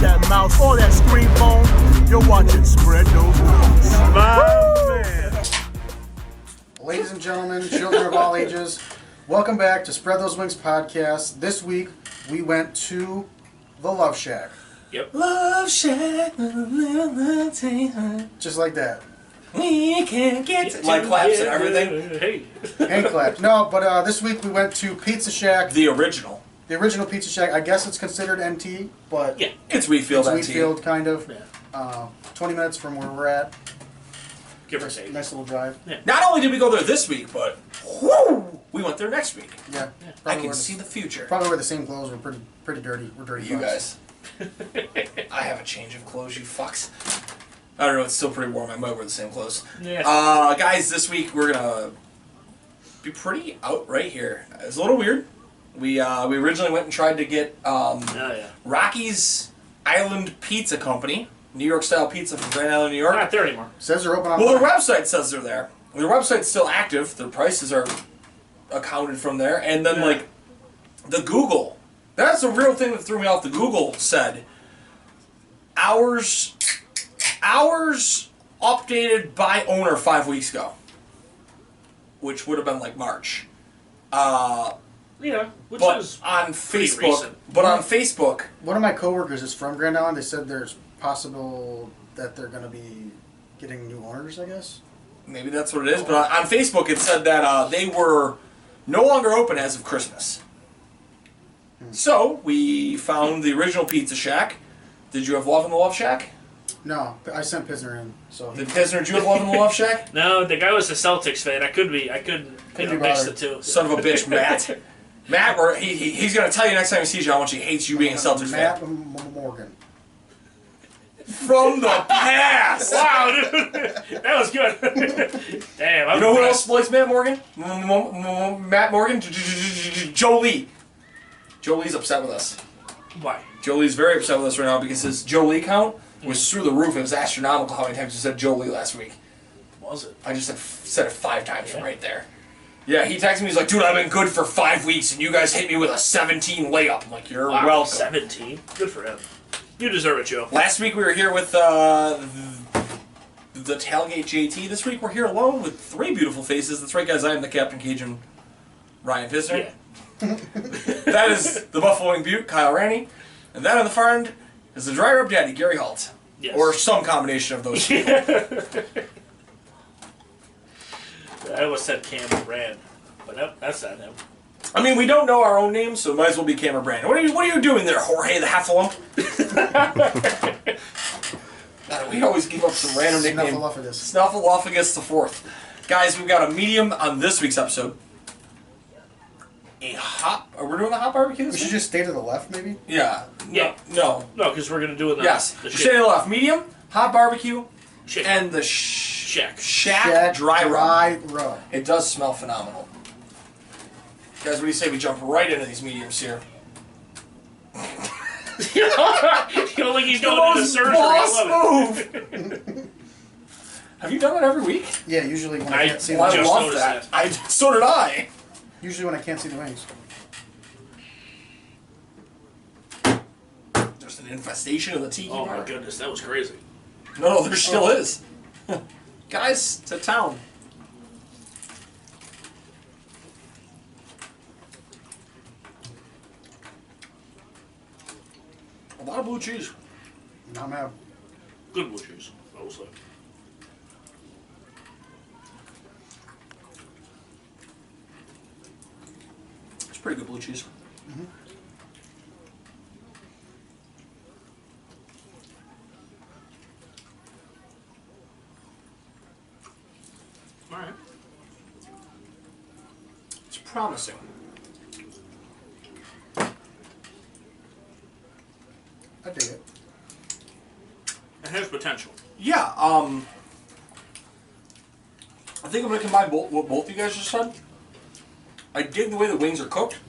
that mouse, or that screen phone, you're watching Spread Those Wings. My man. Ladies and gentlemen, children of all ages, welcome back to Spread Those Wings podcast. This week, we went to the Love Shack. Yep. Love Shack, Just like that. we can get like claps and everything. Hey. Hand claps. No, but this week we went to Pizza Shack. The original. The original Pizza Shack. I guess it's considered MT, but Yeah. It's Wheatfield. it's Wheatfield, kind of. Yeah. 20 minutes from where we're at. Give or take. Nice little drive. Not only did we go there this week, but whoo, we went there next week. Yeah. I Probably can wear see the future. Probably wear the same clothes. We're pretty dirty. We're dirty. You fucks. guys. I have a change of clothes, you fucks. I don't know, it's still pretty warm. I might wear the same clothes. Yeah. Guys, this week we're gonna be pretty out right here. It's a little weird. We originally went and tried to get Rocky's Island Pizza Company, New York style pizza from Grand Island, New York. Not there anymore. Says they're open on. Well, their website says they're there. Their website's still active. Their prices are accounted from there. And then, like, the Google. That's the real thing that threw me off. The Google said, hours updated by owner 5 weeks ago. Which would have been, like, March. Which But is on pretty Facebook, recent. One of my coworkers is from Grand Island. They said there's possible that they're going to be getting new owners, I guess. maybe that's what it is, but on Facebook it said that they were no longer open as of Christmas. So, we found the original Pizza Shack. Did you have love in the Love Shack? No, I sent Pisner in. So Did Pisner, did you have love in the Love Shack? No, the guy was a Celtics fan. I couldn't be mix the bothered. two. Son of a bitch, Matt. Matt, he's going to tell you next time he sees you how much he hates you being a Celtics Matt fan. Morgan. From the past! Wow, dude. That was good. Damn, I'm You know who else impressed. likes Matt Morgan? Matt Morgan? Jolie. Jolie's upset with us. Why? Jolie's very upset with us right now because his Jolie count was through the roof. It was astronomical how many times you said Jolie last week. Was it? I just said it 5 times from right there. Yeah, he texted me, he's like, dude, I've been good for 5 weeks and you guys hit me with a 17 layup. I'm like, you're welcome. 17. Good for him. You deserve it, Joe. Last week we were here with the Tailgate JT. This week we're here alone with 3 beautiful faces. That's right, guys. I am the Captain Cajun, Ryan Pisner. Yeah. That is the Buffalo Wing Butte, Kyle Raney. And that on the far end is the Dry Rub Daddy, Gary Holt. Yes. Or some combination of those two. I almost said Cam Brand, but nope, that's not him. I mean, we don't know our own names, so it might as well be Cameron Brand. What are you doing there, Jorge the Heffalump? We always give up some random nickname. Snuffleupagus. Snuffleupagus the Fourth. Guys, we've got a medium on this week's episode. We're doing the hot barbecue this We week? should just stay to the left, maybe? Yeah. Yeah. No. No, because we're going to do it. Yes. The Stay to the left. Medium, hot barbecue, Chicken. and the Shack. Shack dry rub. rub. It does smell phenomenal. Guys, what do you say we jump right into these mediums here? You don't think he's going into surgery? I love it. Move! Have you done that every week? Yeah, usually when I I can't see Well, the I just love noticed that. So did I. Usually when I can't see the wings. There's an infestation of the tiki Oh my bar. goodness, that was crazy. No, there still is. Guys, it's a town. A lot of blue cheese. Not mad. Good blue cheese, I will say. It's pretty good blue cheese. All right. It's promising. I dig it. It has potential. Yeah, I think I'm going to combine what both you guys just said. I dig the way the wings are cooked.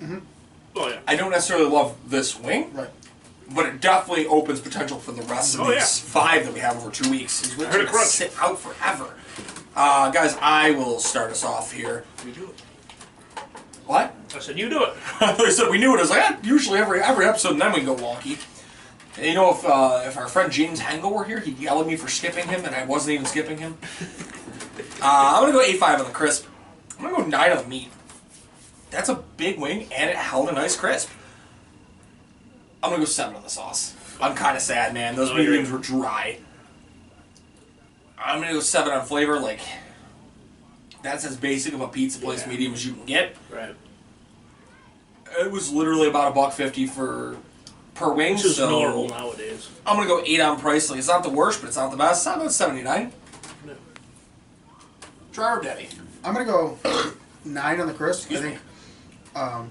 Oh yeah. I don't necessarily love this wing, Right. but it definitely opens potential for the rest of these 5 that we have over 2 weeks. These wings heard are it going to crunch. sit out forever. Guys, I will start us off here. We do it. What? I said you do it. I said we knew it. I was like, usually every episode, and then we go wonky. And if our friend James Hengel were here, he'd yell at me for skipping him, and I wasn't even skipping him. I'm going to go 8.5 on the crisp. I'm going to go 9 on the meat. That's a big wing, and it held a nice crisp. I'm going to go 7 on the sauce. I'm kind of sad, man. Those mediums were dry. I'm going to go 7 on flavor. Like, that's as basic of a pizza place medium as you can get. Right. It was literally about $1.50 per wing. Which is normal nowadays. I'm going to go 8 on price. Like, it's not the worst, but it's not the best. I'm about 79. No. Try or daddy. I'm going to go 9 on the crisp. I think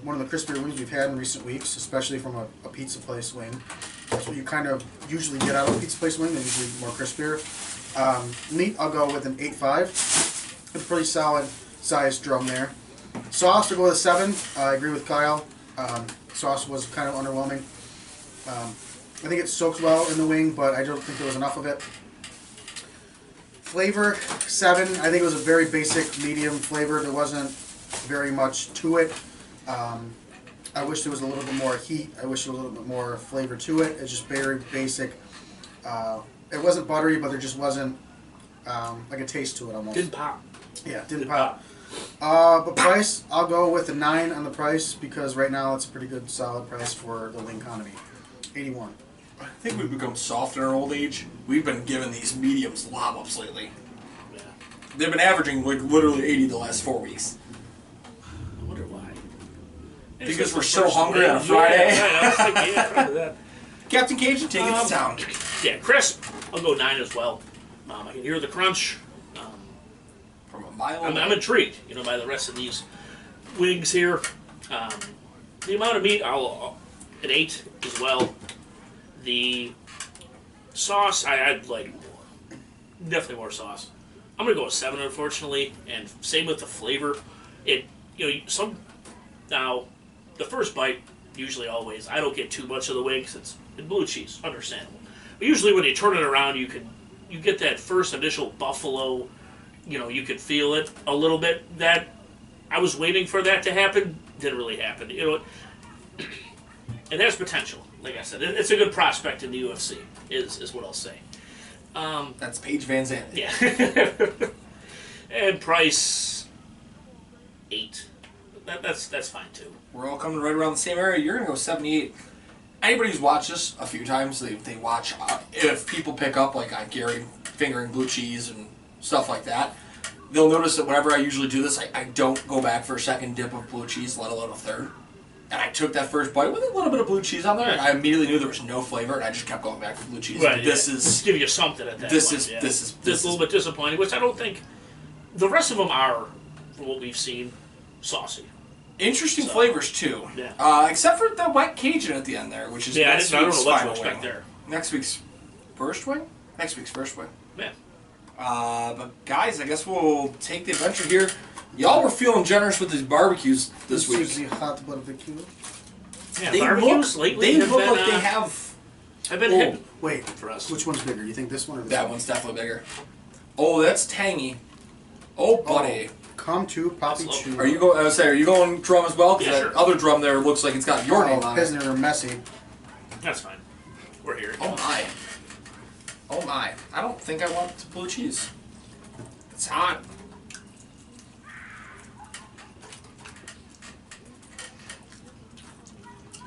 one of the crispier wings we've had in recent weeks, especially from a pizza place wing. That's what you kind of usually get out of a pizza place wing. They're usually more crispier. Meat, I'll go with an 8.5. It's a pretty solid sized drum there. Sauce, I'll go with a 7. I agree with Kyle. Sauce was kind of underwhelming. I think it soaked well in the wing, but I don't think there was enough of it. Flavor, 7. I think it was a very basic medium flavor. There wasn't very much to it. I wish there was a little bit more heat. I wish there was a little bit more flavor to it. It's just very basic. It wasn't buttery, but there just wasn't like a taste to it almost. Didn't pop. Yeah, didn't pop. But price, I'll go with a 9 on the price because right now it's a pretty good solid price for the wing economy. 81. I think we've become soft in our old age. We've been giving these mediums lob ups lately. Yeah. They've been averaging like literally 80 the last 4 weeks. I wonder why. Because we're so hungry on a Friday. Yeah, right. I was thinking, yeah, probably that. Captain Cajun, take it to town. Yeah, crisp. I'll go 9 as well. I can hear the crunch. From a mile I'm away. intrigued, by the rest of these wings here. The amount of meat, I'll an 8 as well. The sauce, I'd like definitely more sauce. I'm gonna go with 7, unfortunately, and same with the flavor. Now the first bite, usually always, I don't get too much of the wing because it's blue cheese, understandable. But usually when you turn it around, you get that first initial buffalo. You could feel it a little bit. That I was waiting for that to happen. Didn't really happen. It has potential. Like I said, it's a good prospect in the UFC. Is what I'll say. That's Paige Van Zandt. Yeah. And price 8. That's fine too. We're all coming right around the same area. You're gonna go 78. Anybody who's watched this a few times, they watch if people pick up like on Gary fingering blue cheese and stuff like that. They'll notice that whenever I usually do this, I don't go back for a second dip of blue cheese, let alone a third. And I took that first bite with a little bit of blue cheese on there, and I immediately knew there was no flavor, and I just kept going back for blue cheese. Right, This yeah. is Just give you something at that this point. is Yeah. this is Just a little bit disappointing, which I don't think the rest of them are, from what we've seen, saucy. interesting flavors too. Yeah. Except for the wet Cajun at the end there, which is I next don't know week's what to final expect wing. there. Next week's first wing. Next week's first wing. Yeah. But guys, I guess we'll take the adventure here. Y'all were feeling generous with these barbecues this week. is the hot barbecue. Yeah, They barbecues look, lately they have look been, like they have. have been Oh, hidden wait. for us. Which one's bigger? You think this one or this That one? one's definitely bigger. Oh, that's tangy. Oh, buddy. Come to Poppy That's Chew. Are you going? I was saying, are you going drum as well? Because Yeah, that sure. other drum there looks like it's got your name on it. Pisner are messy. That's fine. We're here. Oh my. Oh my. I don't think I want the blue cheese. It's hot.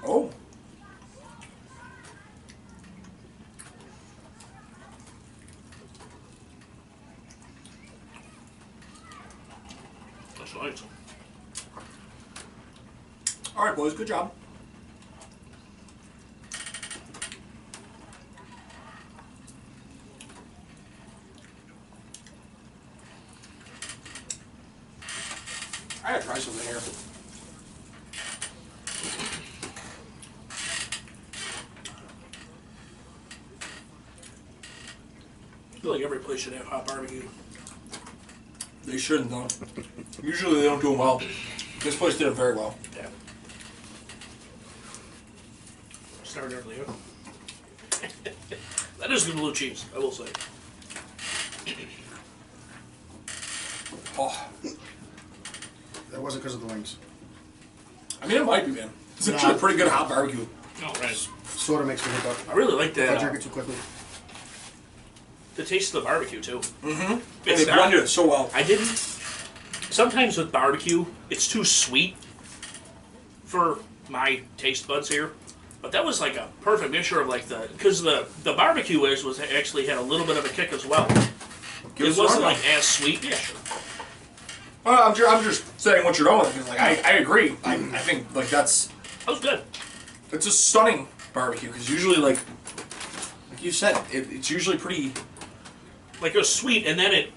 Oh. That's right. All right, boys. Good job. I gotta try something here. I feel like every place should have hot barbecue. They shouldn't, though. Usually they don't do them well. This place did it very well. Yeah. Started earlier. That is good blue cheese, I will say. Oh, That wasn't because of the wings. I mean, it might be, man. It's actually a pretty good hot barbecue. Oh, right. soda makes me hiccup. I really like If I that. drink it too quickly. The taste of the barbecue too. Mm-hmm. And It's they not- blended it so well. I didn't. Sometimes with barbecue, it's too sweet for my taste buds here. But that was like a perfect mixture of like because the barbecue was actually had a little bit of a kick as well. Give It us wasn't one. like as sweet. Yeah, sure. Well, I'm just saying what you're going with. Because, like, I agree. I think like That was good. it's a stunning barbecue because usually like you said it's usually pretty. Like it was sweet, and then it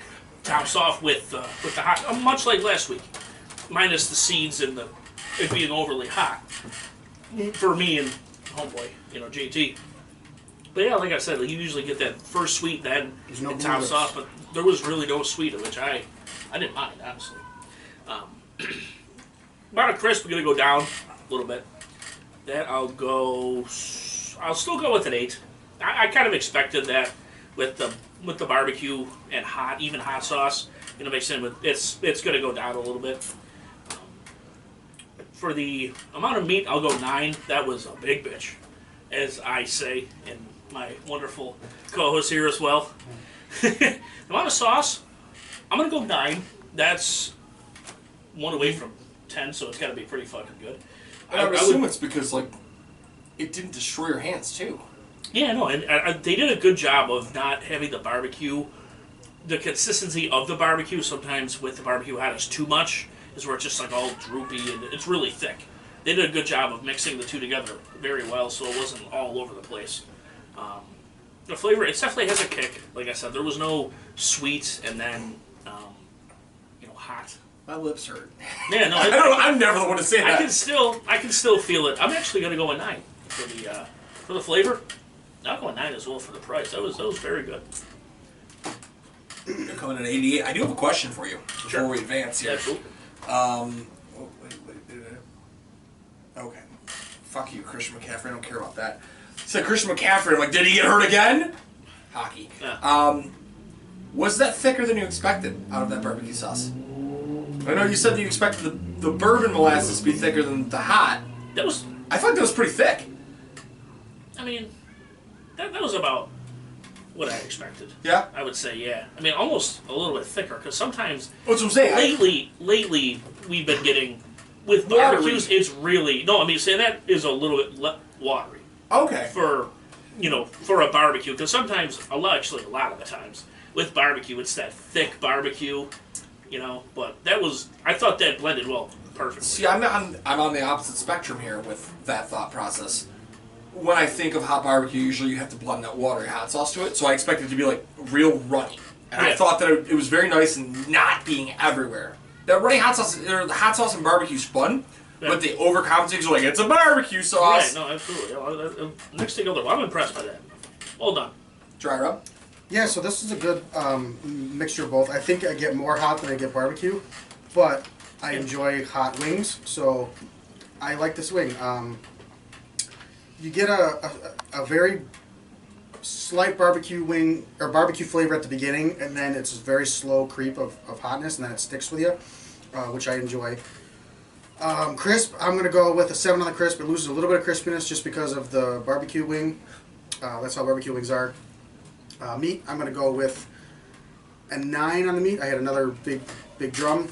tops off with the hot, much like last week, minus the seeds and it being overly hot for me and homeboy, JT. But yeah, like I said, like you usually get that first sweet, then There's no it tops blueberries. off, but there was really no sweet, which I didn't mind, honestly. About a crisp, we're gonna go down a little bit. That I'll still go with an 8. I kind of expected that with the barbecue and even hot sauce, mixed in with it's gonna go down a little bit. For the amount of meat, I'll go 9. That was a big bitch, as I say, and my wonderful co-host here as well. The amount of sauce, I'm gonna go 9. That's 1 away from 10, so it's got to be pretty fucking good. I would assume it's because like it didn't destroy your hands too. Yeah, no, and they did a good job of not having the barbecue, the consistency of the barbecue. Sometimes with the barbecue hot, it's too much, is where it's just like all droopy and it's really thick. They did a good job of mixing the two together very well, so it wasn't all over the place. The flavor, it definitely has a kick. Like I said, there was no sweet and then, hot. My lips hurt. Yeah, no, I'm never the one to say I that. can still feel it. I'm actually gonna go with 9 for the flavor. I'll go with 9 as well for the price. That was very good. You're coming in at 88. I do have a question for you before Sure. we advance here. Absolutely. Okay. Fuck you, Christian McCaffrey. I don't care about that. Said Christian McCaffrey. I'm like, did he get hurt again? Hockey. Yeah. Was that thicker than you expected out of that barbecue sauce? I know you said that you expected the bourbon molasses to be thicker than the hot. That was. I thought that was pretty thick. I mean, that was about what I expected. Yeah? I would say, yeah. I mean, almost a little bit thicker because sometimes That's what I'm saying. lately we've been getting with Watery. barbecues. It's really no. I mean, say that is a little bit watery Okay. for a barbecue because sometimes a lot of the times with barbecue it's that thick barbecue, But I thought that blended well perfectly. See, I'm on the opposite spectrum here with that thought process. When I think of hot barbecue, usually you have to blend that watery hot sauce to it, so I expect it to be like real runny. And I Yeah. thought that it was very nice and not being everywhere. That runny hot sauce, or the hot sauce and barbecue's fun, Yeah. but they overcompensate because like it's a barbecue sauce. Right, no, absolutely. Next thing over, I'm impressed by that. Well done. Dry rub. Yeah, so this is a good mixture of both. I think I get more hot than I get barbecue, but I enjoy hot wings, so I like this wing. You get a very slight barbecue wing or barbecue flavor at the beginning, and then it's a very slow creep of hotness, and then it sticks with you, which I enjoy. Crisp, I'm going to go with a 7 on the crisp. It loses a little bit of crispiness just because of the barbecue wing. That's how barbecue wings are. Meat, I'm going to go with a 9 on the meat. I had another big drum.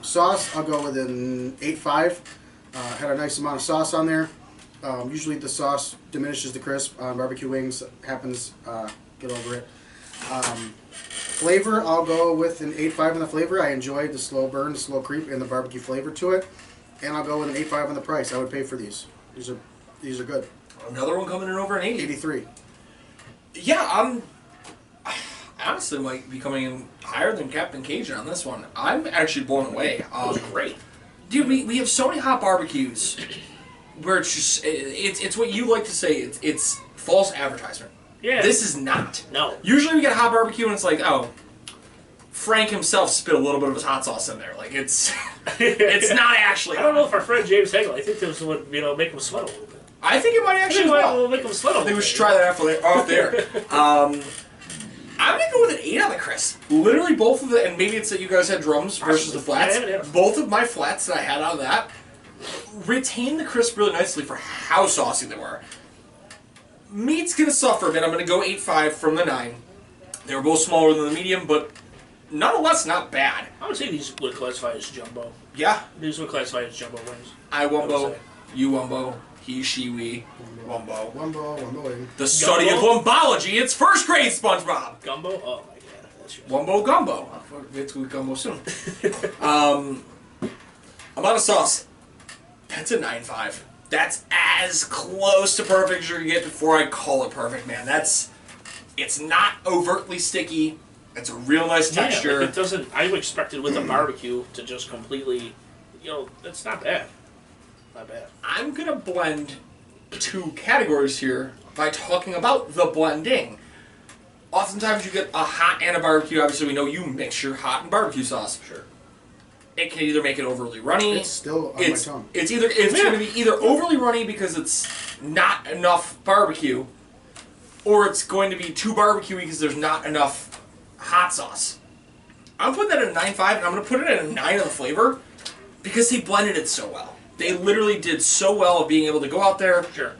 Sauce, I'll go with an 8.5. Had a nice amount of sauce on there. Usually the sauce diminishes the crisp on barbecue wings. Happens, get over it. Flavor, I'll go with an 8.5 on the flavor. I enjoyed the slow burn, the slow creep, and the barbecue flavor to it. And I'll go with an 8.5 on the price. I would pay for these. These are good. Another one coming in over an 80. 83. Yeah, I honestly might be coming in higher than Captain Cajun on this one. I'm actually blown away. That was great. Dude, we have so many hot barbecues where it's just it's what you like to say. It's false advertisement. Yeah. This is not. No. Usually we get a hot barbecue and it's like, oh, Frank himself spit a little bit of his hot sauce in there. Like it's not actually. I don't know if our friend James Hagel, I think this would make him sweat a little bit. I think it might actually as well. Make him sweat a I little think we bit. should try that off there. I'm gonna go with an 8 on the crisp. Literally both of the, and maybe it's that you guys had drums versus the flats. I haven't had them. Both of my flats that I had out of that retained the crisp really nicely for how saucy they were. Meat's going to suffer a bit. I'm going to go 8.5 from the 9. They were both smaller than the medium, but nonetheless not bad. I would say these would classify as jumbo. Yeah. These would classify as jumbo wings. I wumbo, you wumbo, he, she, we, wumbo. Wumbo wing. The study of wumbology. It's first grade, SpongeBob. Gumbo? Oh my god. That's just... Wumbo gumbo. It's with gumbo soon. Amount of sauce. That's a 9.5. That's as close to perfect as you can get before I call it perfect, man. It's not overtly sticky. It's a real nice texture. Yeah, like it doesn't. I expected with a barbecue to just completely, it's not bad. Not bad. I'm gonna blend two categories here by talking about the blending. Oftentimes you get a hot and a barbecue. Obviously, we know you mix your hot and barbecue sauce. Sure. It can either make it overly runny. It's still on my tongue. It's going to be either overly runny because it's not enough barbecue, or it's going to be too barbecuey because there's not enough hot sauce. I'm putting that at a 9.5, and I'm going to put it at a 9 on the flavor because they blended it so well. They literally did so well of being able to go out there. Sure.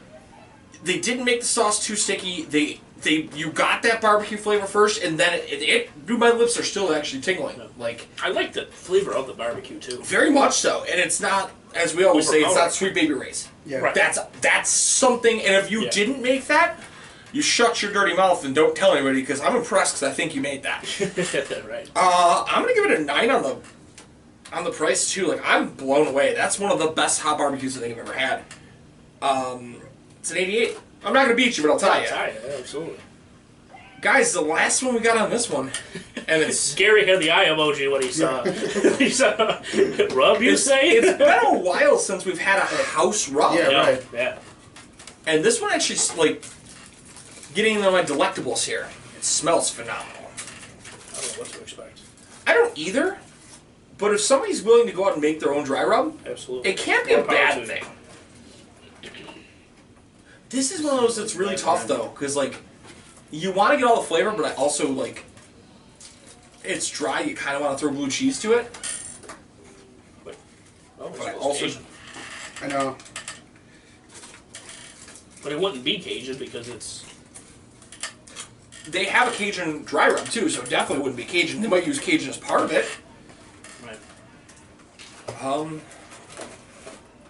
They didn't make the sauce too sticky. You got that barbecue flavor first, and then my lips are still actually tingling. Like, I like the flavor of the barbecue too. very much so, and it's not, as we always say, it's not Sweet Baby Ray's. Yeah. Right. That's something, and if you didn't make that, you shut your dirty mouth and don't tell anybody, because I'm impressed because I think you made that. Right. I'm gonna give it a 9 on the price too. Like, I'm blown away. That's one of the best hot barbecues I think I've ever had. It's an 88. I'm not gonna beat you, but I'll tell you. Yeah, absolutely. Guys, the last one we got on this one, and it's Gary had the eye emoji when he saw. He saw rub. You say it's been a while since we've had a house rub. Yeah, right. Yeah. And this one actually, like, getting into my delectables here. It smells phenomenal. I don't know what to expect. I don't either, but if somebody's willing to go out and make their own dry rub, Absolutely. it can't be a bad thing. This is one of those that's really tough, though, because, like, you want to get all the flavor, but I also, like, it's dry, you kind of want to throw blue cheese to it. But I also... I know. But it wouldn't be Cajun because it's... They have a Cajun dry rub, too, so it definitely wouldn't be Cajun. They might use Cajun as part of it. Right.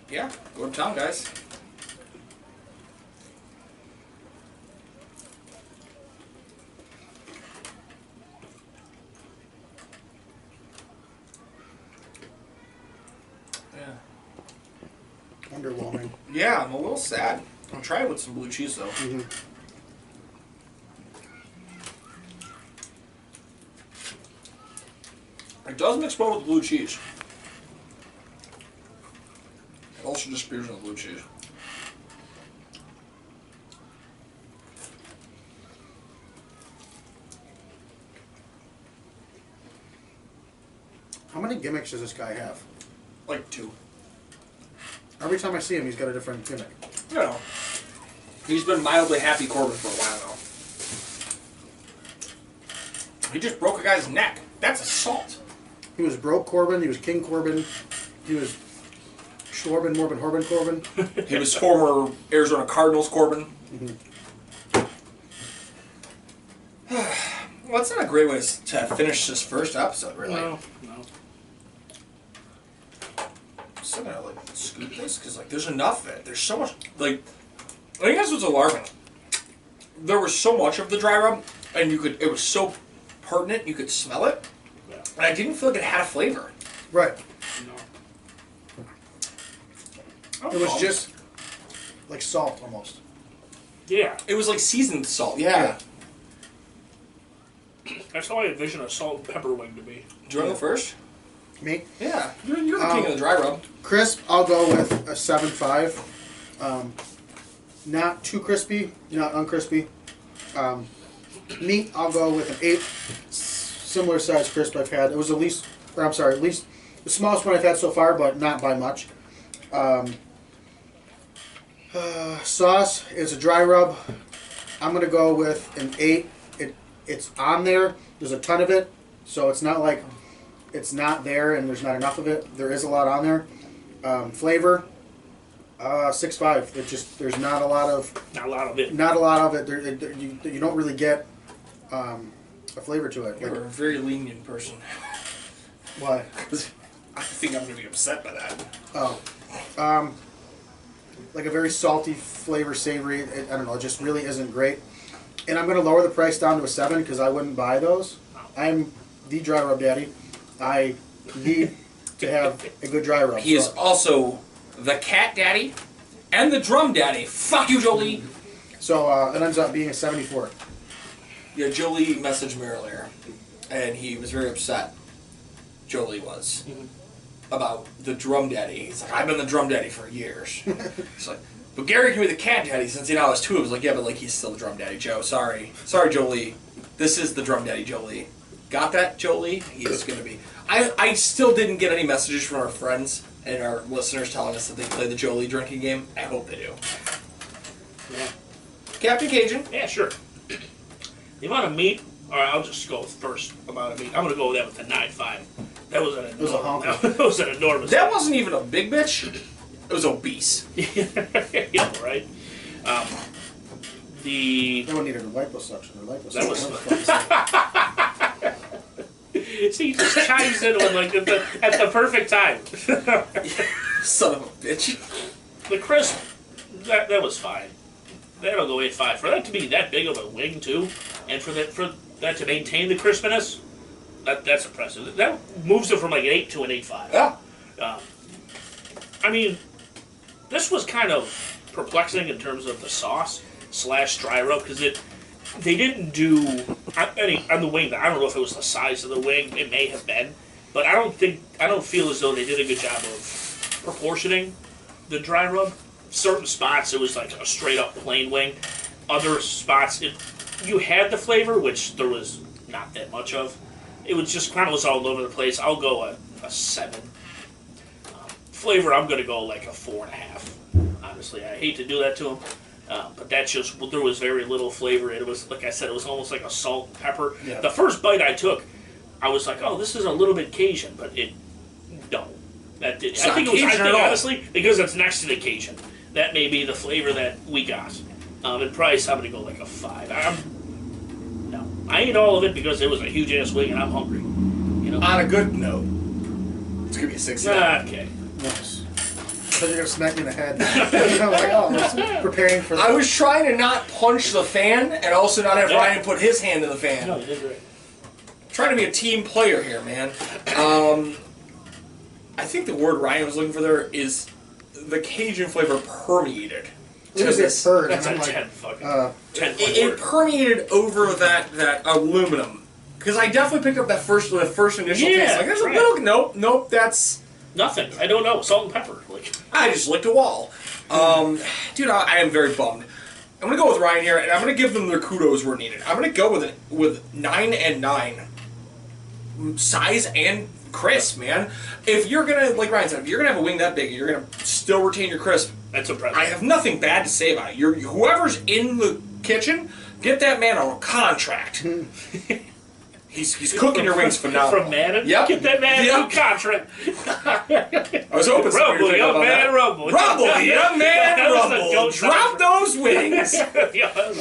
Yeah, go to town, guys. Underwhelming. Yeah, I'm a little sad. I'll try it with some blue cheese, though. Mm-hmm. It does mix well with blue cheese. It also disappears in the blue cheese. How many gimmicks does this guy have? Like 2. Every time I see him, he's got a different gimmick. You know, he's been mildly happy Corbin for a while now. He just broke a guy's neck. That's assault. He was broke Corbin. He was King Corbin. He was Schwarben, Morbin, Horben Corbin. He was former Arizona Cardinals Corbin. Mm-hmm. Well, that's not a great way to finish this first episode, really. No. I'm still gonna, like, scoop this, because, like, there's enough of it. There's so much, like, I think that's what's alarming. There was so much of the dry rub, and it was so pertinent, you could smell it, and I didn't feel like it had a flavor. Right. No. It was just like salt almost. Yeah. It was like seasoned salt. Yeah. That's how I envision a salt and pepper wing to be. Do you want to go first? Me? Yeah. You're the king of the dry rub. Crisp, I'll go with a 7.5. Not too crispy, not uncrispy. Meat, I'll go with an 8. Similar size crisp I've had. It was at least the smallest one I've had so far, but not by much. Sauce is a dry rub. I'm going to go with an 8. It's on there. There's a ton of it, so it's not like it's not there and there's not enough of it. There is a lot on there. Flavor, 6.5. It just there's not a lot of it. Not a lot of it. You don't really get a flavor to it. You're a very lenient person. Why? I think I'm gonna be upset by that. Oh, like a very salty flavor, savory. I don't know. It just really isn't great. And I'm gonna lower the price down to a 7 because I wouldn't buy those. I'm the dry rub daddy. I need to have a good dry rub. He is also the cat daddy and the drum daddy. Fuck you, Jolie. So it ends up being a 74. Yeah, Jolie messaged me earlier, and he was very upset. Jolie was about the drum daddy. He's like, I've been the drum daddy for years. He's like, but Gary can be the cat daddy since he now has 2. I was like, yeah, but like he's still the drum daddy, Joe. Sorry, Jolie. This is the drum daddy, Jolie. Got that, Jolie? He is gonna be. I still didn't get any messages from our friends and our listeners telling us that they play the Jolie drinking game. I hope they do. Yeah. Captain Cajun. Yeah, sure. The amount of meat. All right, I'll just go with first amount of meat. I'm gonna go with that with the 9.5. That was an enormous. That was an enormous. That wasn't even a big bitch. It was obese. Yeah, right. That one needed a liposuction or liposuction. That was. See, he just chimes in with like at the perfect time. Son of a bitch. The crisp, that was fine. That'll go 8.5. For that to be that big of a wing too, and for that to maintain the crispiness, that's impressive. That moves it from like an 8 to an 8.5. Yeah. I mean, this was kind of perplexing in terms of the sauce / dry rub because they didn't do any on the wing. I don't know if it was the size of the wing. It may have been, but I don't feel as though they did a good job of proportioning the dry rub. Certain spots it was like a straight up plain wing. Other spots you had the flavor, which there was not that much of. It was just kind of was all over the place. I'll go a 7. Flavor, I'm going to go like a 4.5. Honestly, I hate to do that to him. But that's just, there was very little flavor. It was, like I said, it was almost like a salt and pepper. Yeah. The first bite I took, I was like, oh, this is a little bit Cajun, but no. I think honestly, because it's next to the Cajun. That may be the flavor that we got. In price, I'm going to go like a 5. I ate all of it because it was a huge ass wing and I'm hungry. You know? On a good note, it's going to be a 6. Okay. Nice. So you're gonna smack me in the head. I'm like, oh, I was preparing for that. I was trying to not punch the fan and also not have Ryan put his hand in the fan. No, you did great. Trying to be a team player here, man. I think the word Ryan was looking for there is the Cajun flavor permeated. It was a third. That's a like, 10 fucking 10 It permeated over that aluminum. Because I definitely picked up the first initial taste. Like, there's a little, nope, that's... Nothing. I don't know. Salt and pepper. Like I just licked a wall. Dude, I am very bummed. I'm going to go with Ryan here, and I'm going to give them their kudos where needed. I'm going to go with 9 and 9. Size and crisp, man. If you're going to, like Ryan said, if you're going to have a wing that big, you're going to still retain your crisp. that's impressive. I have nothing bad to say about it. Whoever's in the kitchen, get that man a contract. He's cooking your wings phenomenal. From Madden? Yep. Get that man a contract. I was hoping somebody would think young about man, that. rumble. Rumble, young man, That was the rumble. goat Drop those wings. Yeah, that was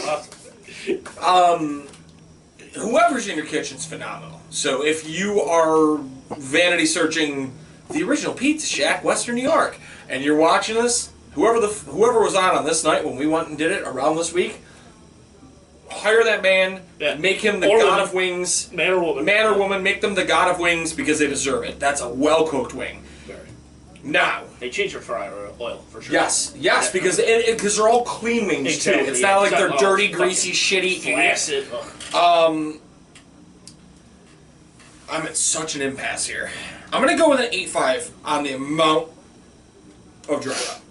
awesome. Whoever's in your kitchen's phenomenal. So if you are vanity searching the original Pizza Shack, Western New York, and you're watching this, whoever was on this night when we went and did it around this week, hire that man, make him the god of wings. Man or woman. Man or woman, make them the god of wings because they deserve it. That's a well-cooked wing. Very. Now. They change your fryer oil, for sure. Yes, because they're all clean wings, exactly, too. It's not like they're dirty, greasy, shitty. Flaccid. I'm at such an impasse here. I'm going to go with an 8.5 on the amount of dry rub.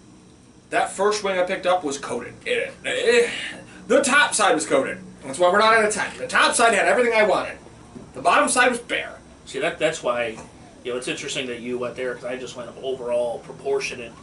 That first wing I picked up was coated. The top side was coated. That's why we're not at a 10. The top side had everything I wanted. The bottom side was bare. See, that's why, it's interesting that you went there, because I just went overall proportionate,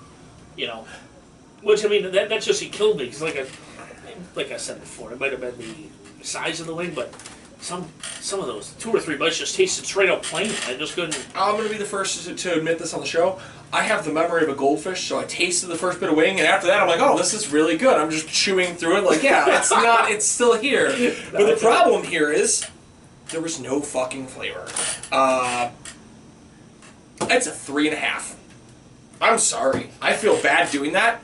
which, I mean, that's just, he killed me, because like I said before, it might have been the size of the wing, but some of those 2 or 3 bites just tasted straight up plain. I just couldn't. I'm going to be the first to admit this on the show. I have the memory of a goldfish, so I tasted the first bit of wing, and after that I'm like, oh, this is really good. I'm just chewing through it like, yeah, it's still here. But the problem here is, there was no fucking flavor. It's a 3.5. I'm sorry. I feel bad doing that.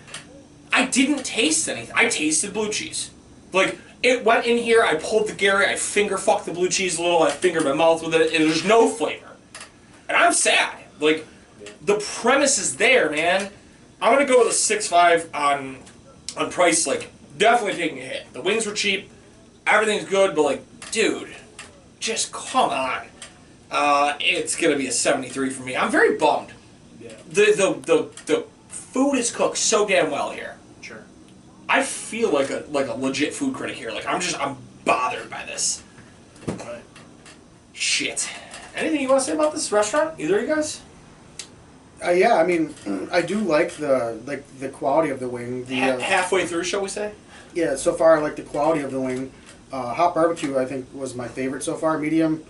I didn't taste anything. I tasted blue cheese. Like, it went in here, I pulled the Gary, I finger fucked the blue cheese a little, I fingered my mouth with it, and there's no flavor. And I'm sad. Like, the premise is there, man. I'm gonna go with a 6.5 on price, like, definitely taking a hit. The wings were cheap, everything's good, but like, dude, just come on. It's gonna be a 73 for me. I'm very bummed. Yeah. The food is cooked so damn well here. Sure. I feel like a legit food critic here. Like, I'm bothered by this. Right. Shit. Anything you want to say about this restaurant? Either of you guys? Yeah, I mean, I do like the quality of the wing. Halfway through, shall we say? Yeah, so far I like the quality of the wing. Hot barbecue, I think, was my favorite so far. Medium,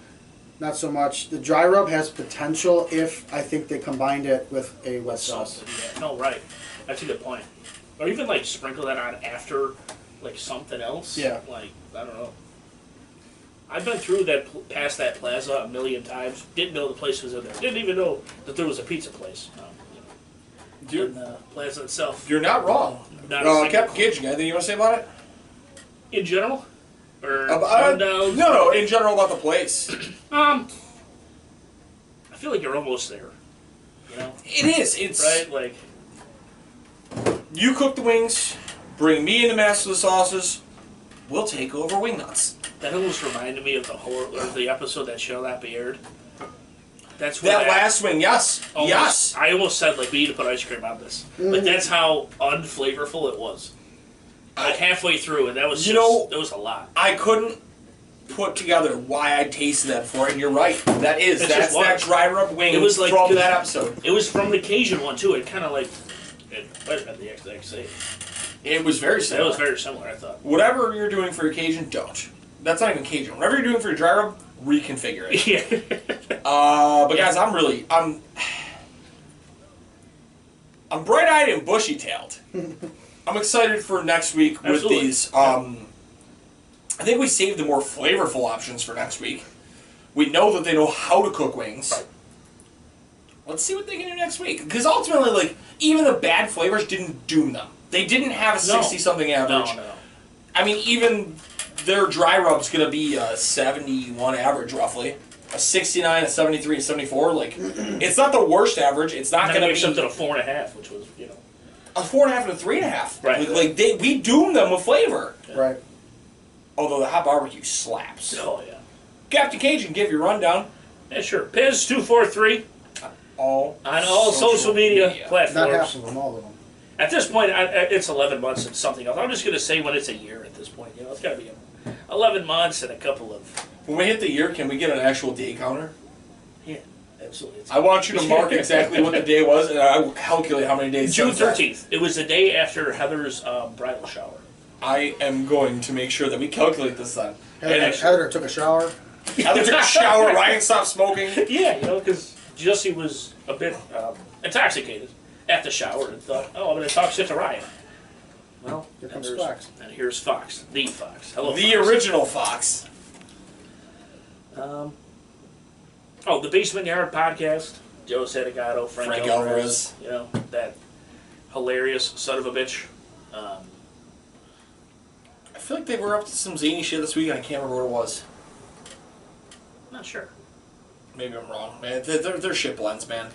not so much. The dry rub has potential if I think they combined it with a wet sauce. Yeah. No, right. That's a good point. Or even like sprinkle that on after like something else. Yeah. Like, I don't know. I've been through past that plaza a million times. Didn't know the place was in there. Didn't even know that there was a pizza place. In the plaza itself. You're not wrong. Captain Cajun, anything you want to say about it? In general? Or no, in general about the place. I feel like you're almost there. You know? It is. It's right. Like, you cook the wings, bring me in the master of the sauces. We'll take over wing nuts. That almost reminded me of the episode that shall not be aired. That's that last wing. Yes. Yes. I almost said like we need to put ice cream on this. Like that's how unflavorful it was. Like halfway through, and that was it was a lot. I couldn't put together why I tasted that before, and you're right. That's that dry rub wing. It was like from that episode. It was from the Cajun one too. It kind of like it might have been the exact same. It was very similar. It was very similar, I thought. Whatever you're doing for your Cajun, don't. That's not even Cajun. Whatever you're doing for your dry rub, reconfigure it. Yeah. But guys, I'm bright-eyed and bushy-tailed. I'm excited for next week with these. I think we saved the more flavorful options for next week. We know that they know how to cook wings. Right. Let's see what they can do next week. Because ultimately, like, even the bad flavors didn't doom them. They didn't have a 60-something average. No. I mean, even their dry rub's going to be a 71 average, roughly. A 69, a 73, a 74. Like, it's not the worst average. It's not going to be something a 4.5, which was, a 4.5 and a 3.5. Right. Like we doomed them with flavor. Yeah. Right. Although the hot barbecue slaps. Oh yeah. Captain Cajun, give your rundown. Yeah, sure. Piz243 on all social media platforms. Not half of them, all of them. At this point, it's 11 months and something else. I'm just going to say when it's a year at this point. It's got to be 11 months and a couple of... When we hit the year, can we get an actual day counter? Yeah, absolutely. I want you to mark exactly what the day was, and I will calculate how many days. June 13th. It was the day after Heather's bridal shower. I am going to make sure that we calculate this then. Heather took a shower. Heather took a shower. Ryan stopped smoking. Yeah, because Jussie was a bit intoxicated at the shower and thought, I'm going to talk shit to Ryan. Well, here comes Fox. And here's Fox, the Fox. Hello, the Fox. original Fox. The Basement Yard podcast. Joe Santagato, Frank Alvarez. That hilarious son of a bitch. I feel like they were up to some zany shit this week, and I can't remember what it was. Not sure. Maybe I'm wrong. Man, they're shit blends, man.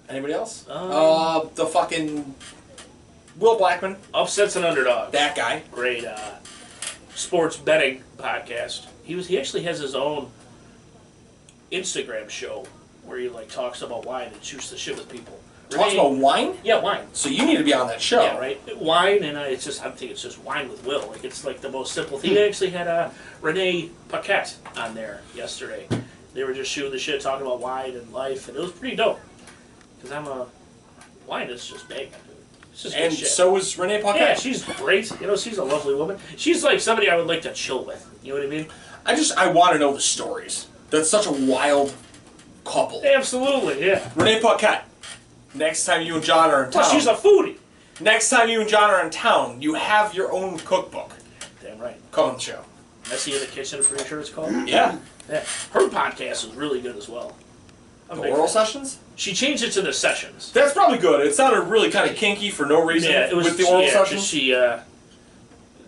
Anybody else? The fucking Will Blackman. Upsets and Underdogs. That guy. Great sports betting podcast. He actually has his own Instagram show where he talks about wine and shoots the shit with people. Talks about wine? Yeah, wine. So you need to be on that show. Yeah, right. Wine, and I think it's just wine with Will. It's the most simple thing. He actually had Renee Paquette on there yesterday. They were just shooting the shit, talking about wine and life, and it was pretty dope. Because wine is just big. It's just and good shit. So is Renee Paquette. Yeah, she's great. She's a lovely woman. She's like somebody I would like to chill with. You know what I mean? I want to know the stories. That's such a wild couple. Absolutely, yeah. Renee Paquette. Next time you and John are in town. Plus, she's a foodie. Next time you and John are in town, you have your own cookbook. Damn right. Come on the show. Messy in the Kitchen, I'm pretty sure it's called. Yeah. Yeah. Her podcast is really good as well. The oral sessions? She changed it to the sessions. That's probably good. It sounded really kind of kinky for no reason with the oral sessions. She,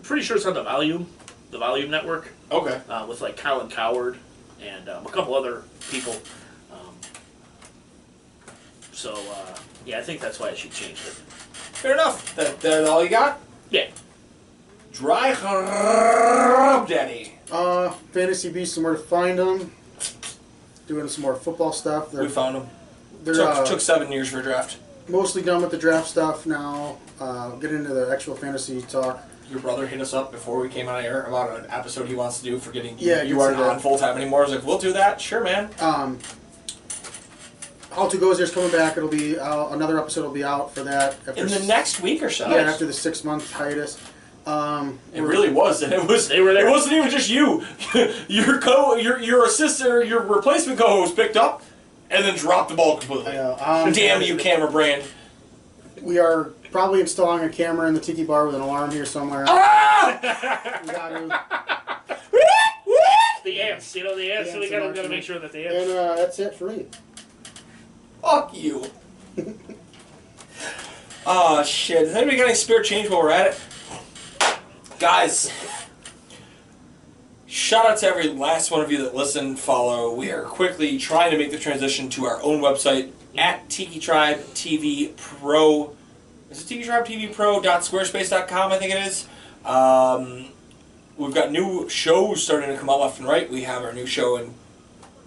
pretty sure it's on the Volume Network. Okay. With like Colin Coward and a couple other people. Yeah, I think that's why she changed it. Fair enough. That all you got? Yeah. Dry Rub Daddy. Fantasy Beasts and where to find them. Doing some more football stuff. We found them. They're Took 7 years for a draft. mostly done with the draft stuff now. Get into the actual fantasy talk. Your brother hit us up before we came on air about an episode he wants to do for getting Yeah, you aren't on full time anymore. I was like, we'll do that. Sure, man. How to Goes There's coming back. It'll be another episode will be out for that. In the next week or so. Yeah, after the 6-month hiatus. It really was, and it was. They were there. It wasn't even just you. Your assistant, your replacement co-host picked up, and then dropped the ball completely. Damn you, camera brand. We are probably installing a camera in the tiki bar with an alarm here somewhere. Ah! We got to. The ants, the ants. So we gotta make sure that the ants. And that's it for me. Fuck you. Oh shit! Has anybody got any spare change while we're at it? Guys, shout out to every last one of you that listen, follow. We are quickly trying to make the transition to our own website at Tiki Tribe TV Pro. Is it Tiki Tribe TV Pro.squarespace.com? I think it is. We've got new shows starting to come out left and right. We have our new show in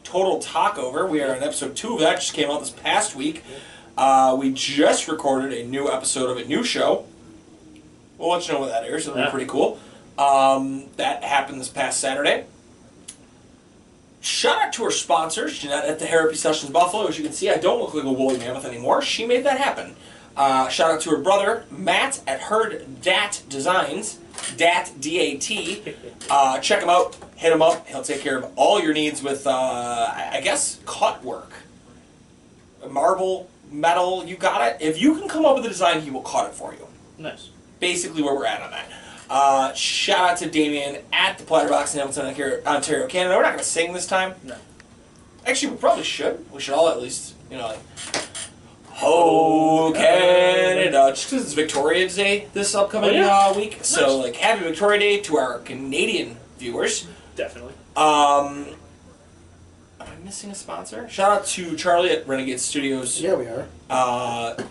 Total Talkover. We are on episode 2 of that. Just came out this past week. We just recorded a new episode of a new show. We'll let you know when that airs. It'll be pretty cool. That happened this past Saturday. Shout out to our sponsors, Jeanette at the Therapy Sessions Buffalo. As you can see, I don't look like a woolly mammoth anymore. She made that happen. Shout out to her brother, Matt at Herd Dat Designs. Dat, D-A-T. Check him out. Hit him up. He'll take care of all your needs with, I guess, cut work. Marble, metal, you got it. If you can come up with a design, he will cut it for you. Nice. Basically where we're at on that. Shout out to Damien at the Platter Box in Hamilton, Ontario, Canada. We're not going to sing this time. No. Actually, we probably should. We should all at least, like, Ho Canada. Just because it's Victoria Day this upcoming week. Nice. So, like, happy Victoria Day to our Canadian viewers. Definitely. Am I missing a sponsor? Shout out to Charlie at Renegade Studios. Yeah, we are.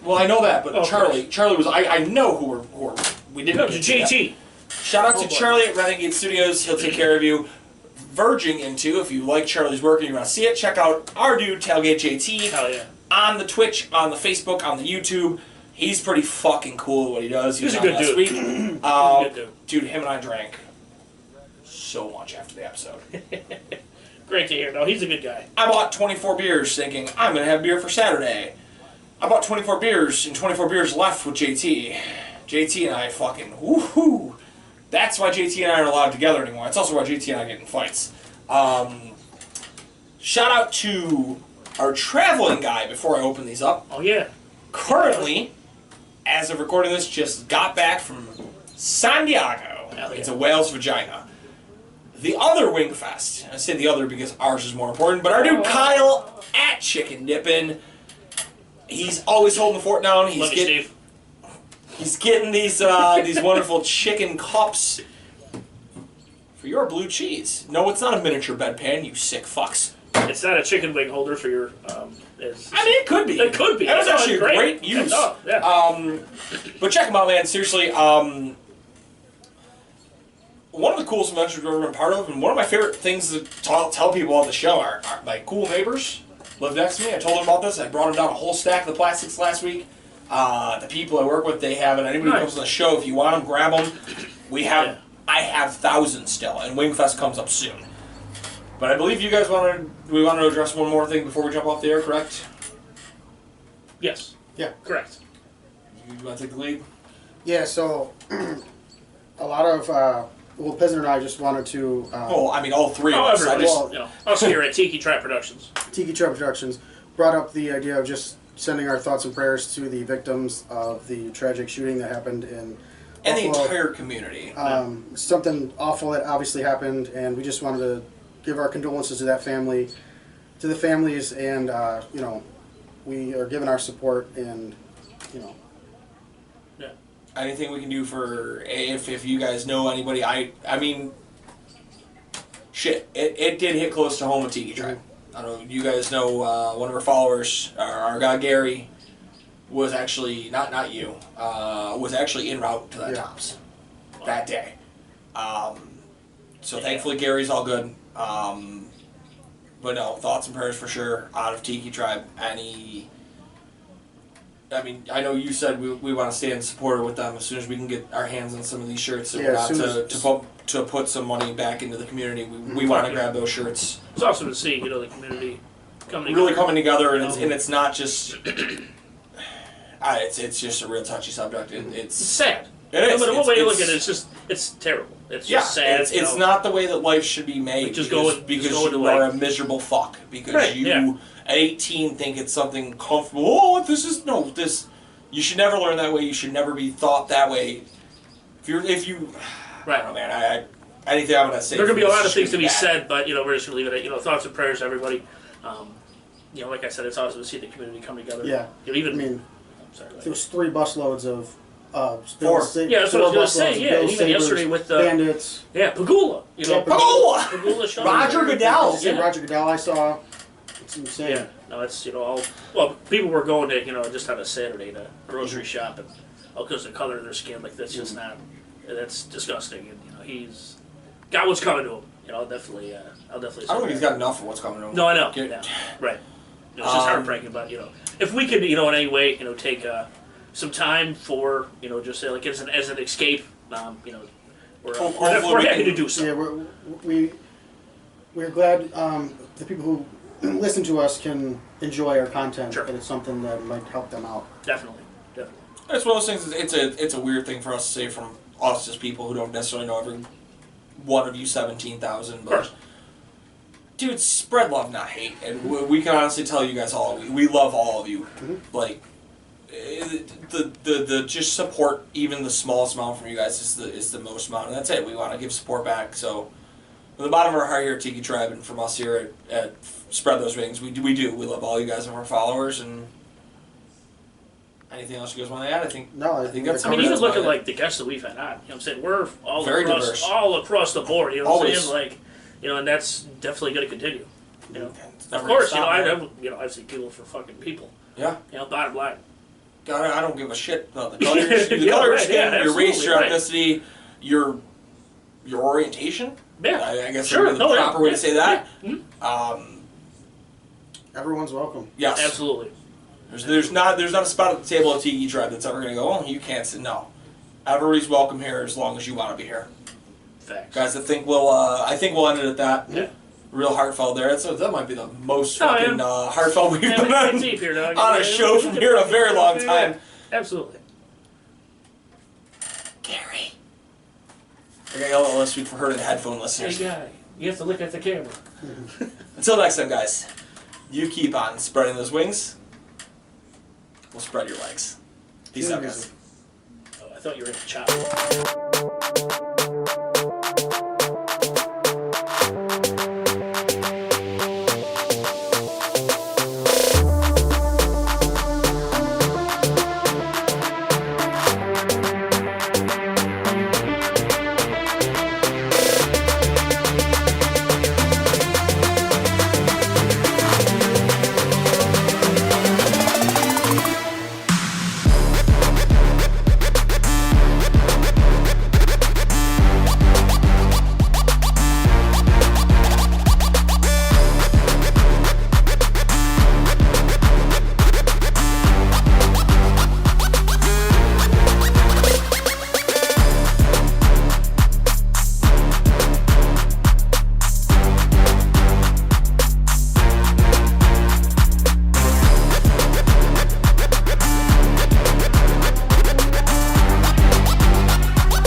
Well, I know that, but Charlie was. I know who we didn't. No, to JT. Shout out to Charlie at Renegade Studios. He'll take care of you. Verging into, if you like Charlie's work and you want to see it, check out our dude Tailgate JT. Hell yeah. On the Twitch, on the Facebook, on the YouTube. He's pretty fucking cool at what he does. He's a good dude. Week. He's a good dude. Dude, him and I drank so much after the episode. Great to hear. No, he's a good guy. I bought 24 beers thinking, I'm going to have beer for Saturday. I bought 24 beers and 24 beers left with JT. JT and I fucking, woohoo. That's why JT and I aren't allowed together anymore. That's also why JT and I get in fights. Shout out to our traveling guy before I open these up. Oh, yeah. Currently, as of recording this, just got back from San Diego. Hell yeah. It's a whale's vagina. The other Wingfest. I say the other because ours is more important, but our dude Kyle at Chicken Dippin', he's always holding the fort down. Love you, Steve. He's getting these wonderful chicken cups for your blue cheese. No, it's not a miniature bedpan, you sick fucks. It's not a chicken wing holder for your. I mean, it could be. It could be. That was actually a great use. Yeah. But check them out, man. Seriously. One of the coolest adventures we've ever been part of, and one of my favorite things to tell people on the show are my cool neighbors live next to me. I told them about this. I brought them down a whole stack of the plastics last week. The people I work with, they have it. Anybody who comes on the show, if you want them, grab them. I have thousands still, and Wingfest comes up soon. But I believe you guys we want to address one more thing before we jump off the air, correct? Yes. Yeah. Correct. You want to take the lead? Yeah, so a lot of well, Peasant and I just wanted to. Well, I mean, all three of us. Everybody, us here at Tiki Trap Productions. Tiki Trap Productions brought up the idea of just sending our thoughts and prayers to the victims of the tragic shooting that happened in and the Buffalo. entire community. Something awful that obviously happened, and we just wanted to give our condolences to that family, to the families, and you know, we are giving our support, and you know. Anything we can do for if you guys know anybody, I mean, shit, it did hit close to home with Tiki Tribe. I don't know, you guys know one of our followers, our guy Gary, was actually not you, was actually en route to that Tops that day. So thankfully Gary's all good. But no, thoughts and prayers for sure out of Tiki Tribe. I mean, I know you said we want to stay in support with them as soon as we can get our hands on some of these shirts. And to put some money back into the community. We want to grab those shirts. It's awesome to see, the community coming together, and it's not just. It's just a real touchy subject. It's sad. It is. No matter what way you look at it, it's terrible. It's just sad. It's not the way that life should be made. Because you are a miserable fuck. Because you at 18 think it's something comfortable. Oh, this. You should never learn that way. You should never be thought that way. If you. Right. I don't know, man. Anything I'm gonna say. There are gonna be a lot of things to be said, but we're just gonna leave it at thoughts and prayers to everybody. Like I said, it's awesome to see the community come together. Yeah. Even. I mean, sorry, there was 3 busloads of. 4. Yeah, that's what I was going to say. Yeah, even yesterday with the Bandits. Yeah, Pagula. Pagula. Roger Goodell. Roger Goodell. I saw. It's insane. Yeah, no, it's well, people were going to just on a Saturday to grocery shop, and because of the color of their skin, like that's just not. That's disgusting, and he's got what's coming to him. I'll definitely. I don't think he's got enough of what's coming to him. No, I know. Yeah, right. It's just heartbreaking, but if we could, in any way, take some time for just say like as an escape, we're happy to do so. Yeah, we're glad the people who listen to us can enjoy our content, and it's something that might help them out. Definitely. It's one of those things. It's a weird thing for us to say from us as people who don't necessarily know every one of you 17,000, but. Dude, spread love, not hate, and we can honestly tell you guys all we love all of you. Like the just support, even the smallest amount from you guys is the most amount, and that's it. We want to give support back. So from the bottom of our heart here at Tiki Tribe, and from us here at Spread Those Wings, we do. We love all you guys and our followers. And anything else you guys want to add? I think that's. I mean, even look at like the guests that we've had on. You know what I'm saying? We're all very diverse, all across the board. You know what I'm saying? Like. And that's definitely going to continue. Of course, I've seen people for fucking people. Yeah. Bottom line. God, I don't give a shit about the color of your skin, your race, your ethnicity, your orientation. Yeah. I guess would be the proper way to say that. Yeah. Everyone's welcome. Yes. Absolutely. There's not a spot at the table at Tiki Tribe that's ever going to go, oh, you can't sit. No. Everybody's welcome here as long as you want to be here. Facts. Guys, I think we'll end it at that. Yeah. Real heartfelt there. That might be the most fucking heartfelt we've been on a show from here in a very long time. Absolutely. Gary. I gotta yell unless we heard the headphone listeners. Hey guy, you have to look at the camera. Until next time, guys. You keep on spreading those wings. We'll spread your legs. Peace out, guys. Oh, I thought you were in the chop.